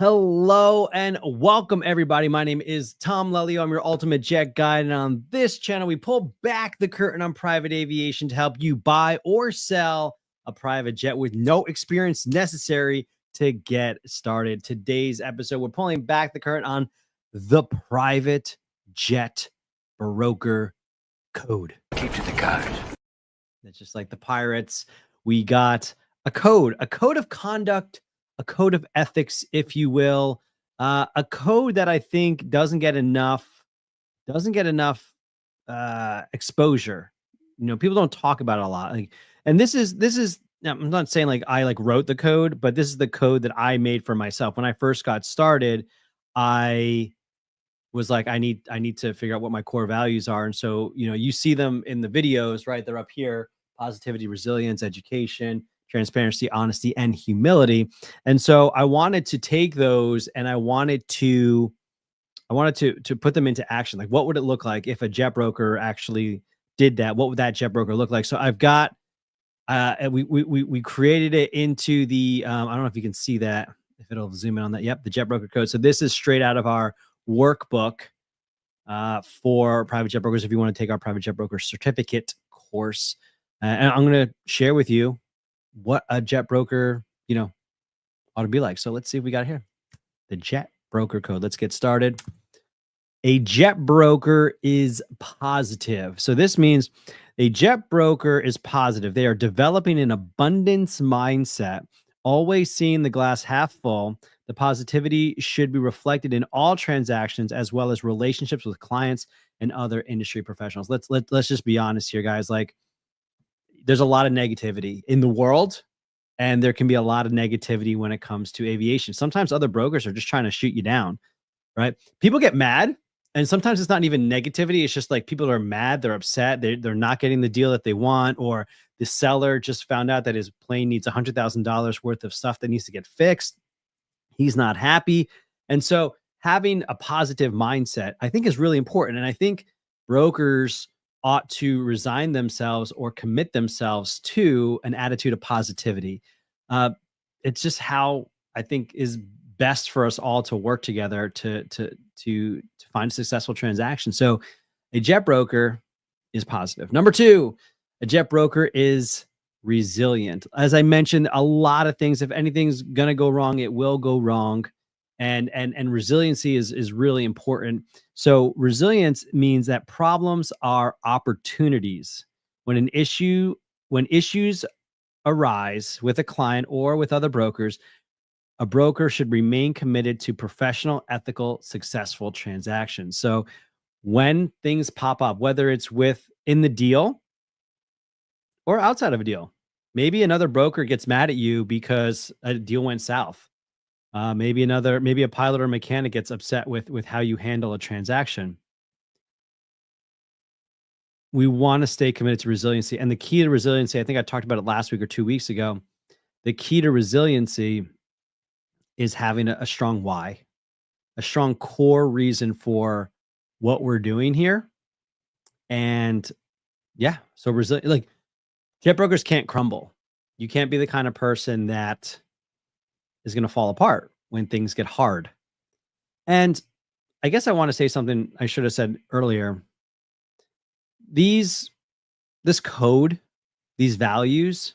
Hello and welcome, everybody. My name is Tom Lelio. I'm your ultimate jet guide. And on this channel, we pull back the curtain on private aviation to help you buy or sell a private jet with no experience necessary to get started. Today's episode, we're pulling back the curtain on the private jet broker code. Keep to the code. It's just like the pirates. We got a code of conduct, a code of ethics, if you will, a code that I think doesn't get enough exposure. You know, people don't talk about it a lot. And this is. I'm not saying like I wrote the code, but this is the code that I made for myself. When I first got started, I was like, I need to figure out what my core values are. And so, you know, you see them in the videos, right? They're up here: positivity, resilience, education, transparency, honesty, and humility. And so I wanted to take those and I wanted to put them into action. Like, what would it look like if a jet broker actually did that? What would that jet broker look like? So I've got, we created it into the, I don't know if you can see that, if it'll zoom in on that. Yep. The jet broker code. So this is straight out of our workbook for private jet brokers. If you want to take our private jet broker certificate course, and I'm going to share with you what a jet broker, you know, ought to be like. So let's see if we got it here. The jet broker code. Let's get started. A jet broker is positive. So this means a jet broker is positive. They are developing an abundance mindset, always seeing the glass half full. The positivity should be reflected in all transactions as well as relationships with clients and other industry professionals. Let's just be honest here, guys. Like, there's a lot of negativity in the world, and there can be a lot of negativity when it comes to aviation. Sometimes other brokers are just trying to shoot you down, right? People get mad, and sometimes it's not even negativity. It's just like people are mad, they're upset, they're not getting the deal that they want, or the seller just found out that his plane needs $100,000 worth of stuff that needs to get fixed. He's not happy. And so having a positive mindset, I think, is really important. And I think brokers ought to resign themselves or commit themselves to an attitude of positivity. It's just how I think is best for us all to work together to find a successful transaction. So a jet broker is positive. Number two, a jet broker is resilient. As I mentioned, a lot of things, if anything's going to go wrong, it will go wrong. And resiliency is really important. So resilience means that problems are opportunities. When issues arise with a client or with other brokers, a broker should remain committed to professional, ethical, successful transactions. So when things pop up, whether it's in the deal or outside of a deal, maybe another broker gets mad at you because a deal went south. Maybe a pilot or mechanic gets upset with how you handle a transaction. We want to stay committed to resiliency. And the key to resiliency, I think I talked about it last week or 2 weeks ago. The key to resiliency is having a strong why, a strong core reason for what we're doing here. And yeah, so like, jet brokers can't crumble. You can't be the kind of person that is going to fall apart when things get hard. And I guess I want to say something I should have said earlier. This code, these values,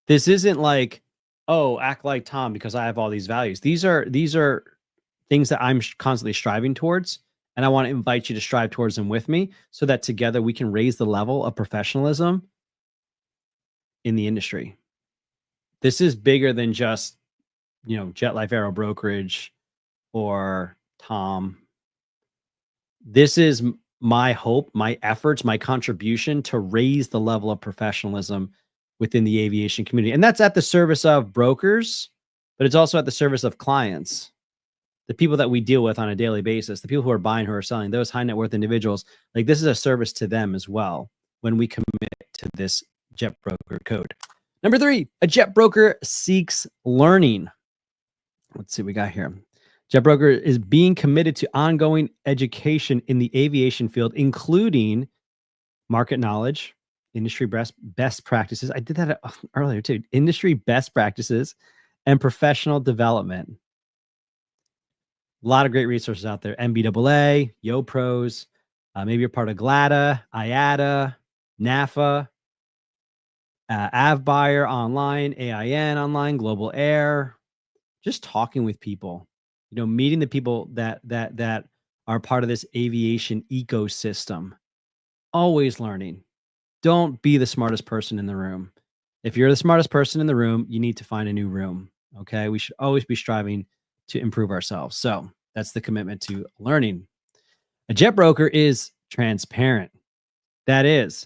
this isn't like, oh, act like Tom because I have all these values. These are things that I'm constantly striving towards. And I want to invite you to strive towards them with me so that together we can raise the level of professionalism in the industry. This is bigger than just, you know, Jet Life Aero Brokerage or Tom. This is my hope, my efforts, my contribution to raise the level of professionalism within the aviation community. And that's at the service of brokers, but it's also at the service of clients, the people that we deal with on a daily basis, the people who are buying, who are selling, those high net worth individuals. Like, this is a service to them as well when we commit to this jet broker code. Number three, a jet broker seeks learning. Let's see what we got here. Jet broker is being committed to ongoing education in the aviation field, including market knowledge, industry best practices. I did that earlier too. Industry best practices and professional development. A lot of great resources out there. MBAA, YoPros, maybe you're part of GLADA, IATA, NAFA, AvBuyer online, AIN online, Global Air. Just talking with people, meeting the people that are part of this aviation ecosystem. Always learning. Don't be the smartest person in the room. If you're the smartest person in the room, you need to find a new room. Okay. We should always be striving to improve ourselves. So that's the commitment to learning. A jet broker is transparent. That is,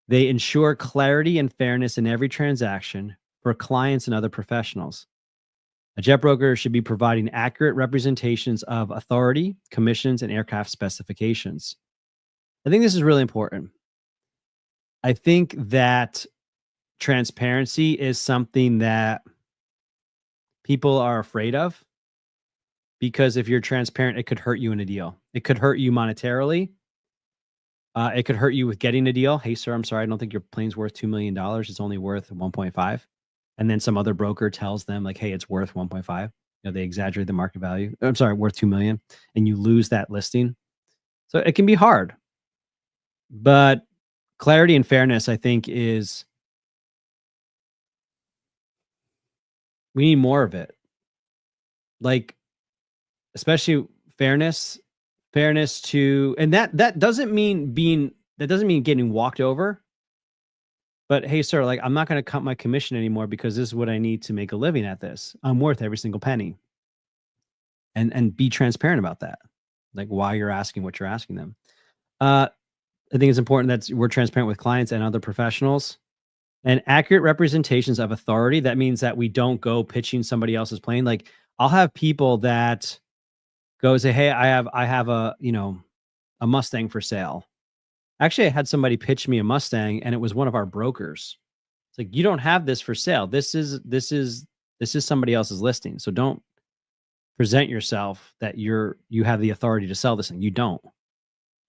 they ensure clarity and fairness in every transaction for clients and other professionals. A jet broker should be providing accurate representations of authority, commissions, and aircraft specifications. I think this is really important. I think that transparency is something that people are afraid of, because if you're transparent, it could hurt you in a deal. It could hurt you monetarily. It could hurt you with getting a deal. Hey, sir, I'm sorry, I don't think your plane's worth $2 million. It's only worth 1.5. And then some other broker tells them like, hey, it's worth 1.5. They exaggerate the market value. I'm sorry, worth 2 million, and you lose that listing. So it can be hard. But clarity and fairness, I think, we need more of it. Like, especially fairness to, and that doesn't mean getting walked over. But hey, sir, like, I'm not going to cut my commission anymore because this is what I need to make a living at this. I'm worth every single penny. And be transparent about that, like why you're asking what you're asking them. I think it's important that we're transparent with clients and other professionals. And accurate representations of authority. That means that we don't go pitching somebody else's plane. Like, I'll have people that go say, hey, I have a Mustang for sale. Actually, I had somebody pitch me a Mustang, and it was one of our brokers. It's like, you don't have this for sale. This is somebody else's listing. So don't present yourself that you have the authority to sell this thing. You don't.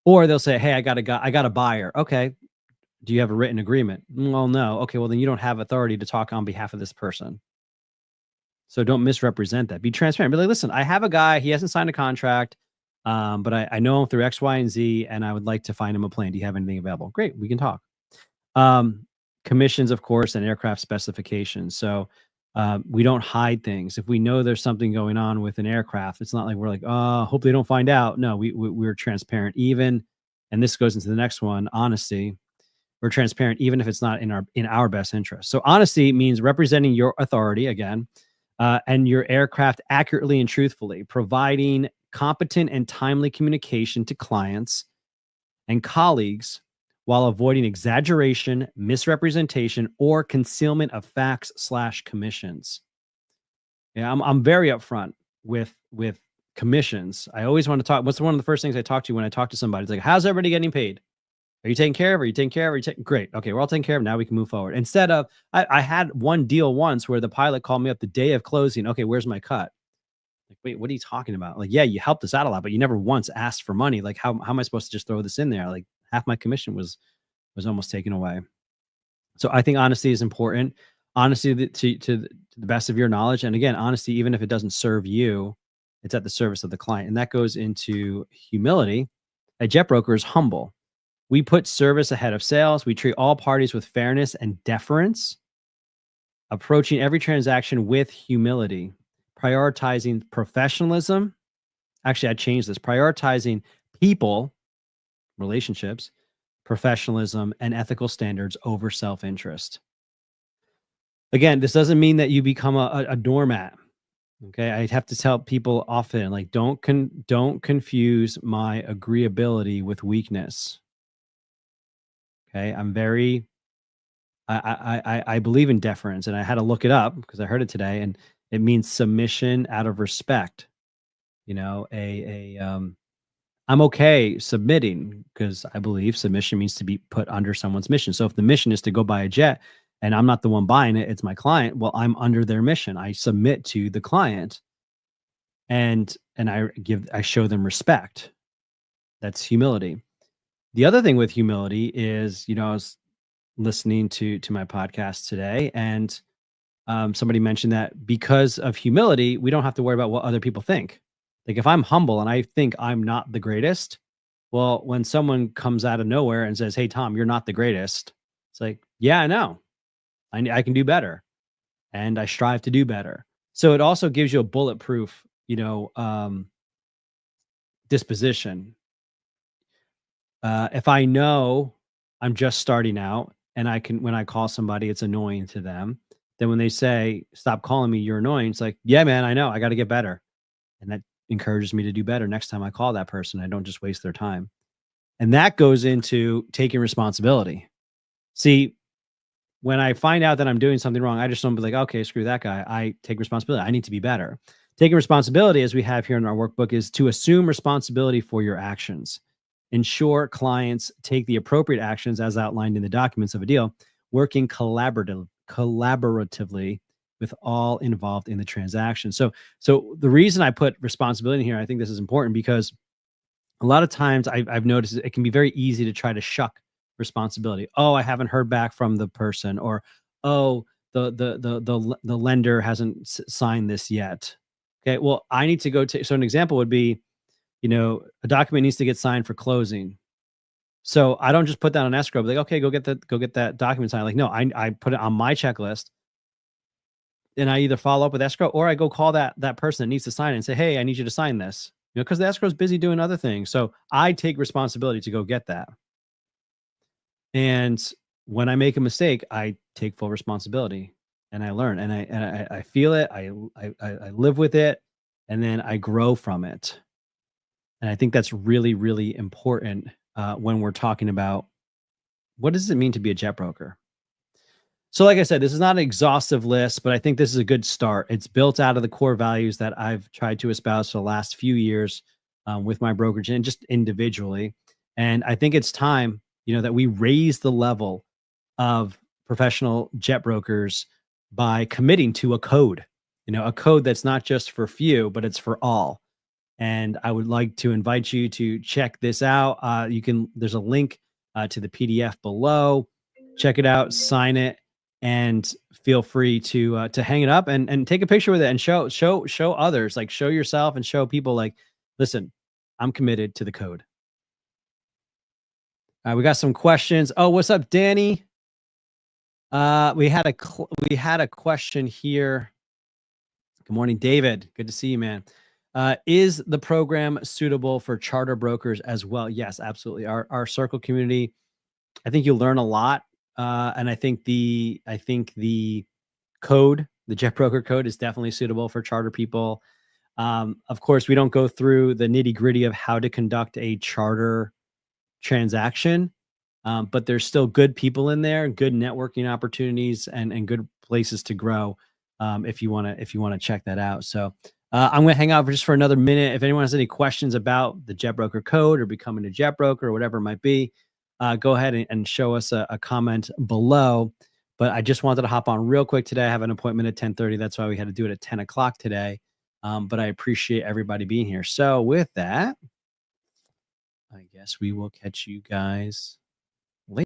Or they'll say, hey, I got a buyer. Okay. Do you have a written agreement? Well, no. Okay, well, then you don't have authority to talk on behalf of this person. So don't misrepresent that. Be transparent. Be like, listen, I have a guy. He hasn't signed a contract. But I know him through X, Y, and Z, and I would like to find him a plane. Do you have anything available? Great, we can talk. Commissions, of course, and aircraft specifications. So we don't hide things. If we know there's something going on with an aircraft, it's not like we're like, oh, hope they don't find out. No, we're transparent. Even, and this goes into the next one, honesty. We're transparent, even if it's not in our best interest. So honesty means representing your authority again, and your aircraft accurately and truthfully, providing competent and timely communication to clients and colleagues while avoiding exaggeration, misrepresentation, or concealment of facts/commissions. Yeah, I'm very upfront with commissions. I always want to talk. What's one of the first things I talk to when I talk to somebody? It's like, how's everybody getting paid? Are you taking care of? Are you taking care of? Are you taking? Great. Okay, we're all taking care of. Now we can move forward. Instead of, I had one deal once where the pilot called me up the day of closing. Okay, where's my cut? Like, wait, what are you talking about? Like, yeah, you helped us out a lot, but you never once asked for money. Like, how am I supposed to just throw this in there? Like, half my commission was almost taken away. So I think honesty is important. Honesty to the best of your knowledge. And again, honesty, even if it doesn't serve you, it's at the service of the client. And that goes into humility. A jet broker is humble. We put service ahead of sales. We treat all parties with fairness and deference, approaching every transaction with humility, prioritizing professionalism. Actually, I changed this. Prioritizing people, relationships, professionalism, and ethical standards over self-interest. Again, this doesn't mean that you become a doormat. Okay, I have to tell people often, like, don't confuse my agreeability with weakness. Okay, I believe in deference, and I had to look it up because I heard it today, and it means submission out of respect. I'm okay submitting because I believe submission means to be put under someone's mission. So if the mission is to go buy a jet and I'm not the one buying it, it's my client. Well, I'm under their mission. I submit to the client, and I show them respect. That's humility. The other thing with humility is, I was listening to my podcast today, and somebody mentioned that because of humility, we don't have to worry about what other people think. Like if I'm humble and I think I'm not the greatest, well, when someone comes out of nowhere and says, "Hey, Tom, you're not the greatest," it's like, yeah, I know. I can do better, and I strive to do better. So it also gives you a bulletproof, disposition. If I know I'm just starting out and when I call somebody, it's annoying to them. Then when they say, "Stop calling me, you're annoying," it's like, yeah, man, I know, I got to get better. And that encourages me to do better next time I call that person. I don't just waste their time. And that goes into taking responsibility. See, when I find out that I'm doing something wrong, I just don't be like, okay, screw that guy. I take responsibility. I need to be better. Taking responsibility, as we have here in our workbook, is to assume responsibility for your actions. Ensure clients take the appropriate actions as outlined in the documents of a deal, working collaboratively with all involved in the transaction. So the reason I put responsibility in here, I think this is important because a lot of times I've noticed it can be very easy to try to shuck responsibility. Oh, I haven't heard back from the person, or oh, the lender hasn't signed this yet. Okay, well, I need to go to. So an example would be, a document needs to get signed for closing. So I don't just put that on escrow. Like, okay, go get that document signed. Like, no, I put it on my checklist, and I either follow up with escrow or I go call that person that needs to sign it and say, hey, I need you to sign this. Because the escrow is busy doing other things. So I take responsibility to go get that. And when I make a mistake, I take full responsibility and I learn and I feel it. I live with it, and then I grow from it. And I think that's really, really important when we're talking about what does it mean to be a jet broker? So, like I said, this is not an exhaustive list, but I think this is a good start. It's built out of the core values that I've tried to espouse for the last few years with my brokerage and just individually. And I think it's time, that we raise the level of professional jet brokers by committing to a code, a code that's not just for few, but it's for all. And I would like to invite you to check this out. There's a link to the PDF below. Check it out, sign it, and feel free to hang it up and take a picture with it and show others, like show yourself and show people like, listen, I'm committed to the code. All right, we got some questions. Oh, what's up, Danny? We had a question here. Good morning, David. Good to see you, man. Is the program suitable for charter brokers as well? Yes, absolutely. Our circle community, I think you'll learn a lot. And I think the code, the jet broker code, is definitely suitable for charter people. Of course, we don't go through the nitty gritty of how to conduct a charter transaction, but there's still good people in there, good networking opportunities, and good places to grow if you want to check that out. So I'm going to hang out just for another minute. If anyone has any questions about the jet broker code or becoming a jet broker or whatever it might be, go ahead and show us a comment below. But I just wanted to hop on real quick today. I have an appointment at 10:30. That's why we had to do it at 10 o'clock today. But I appreciate everybody being here. So with that, I guess we will catch you guys later.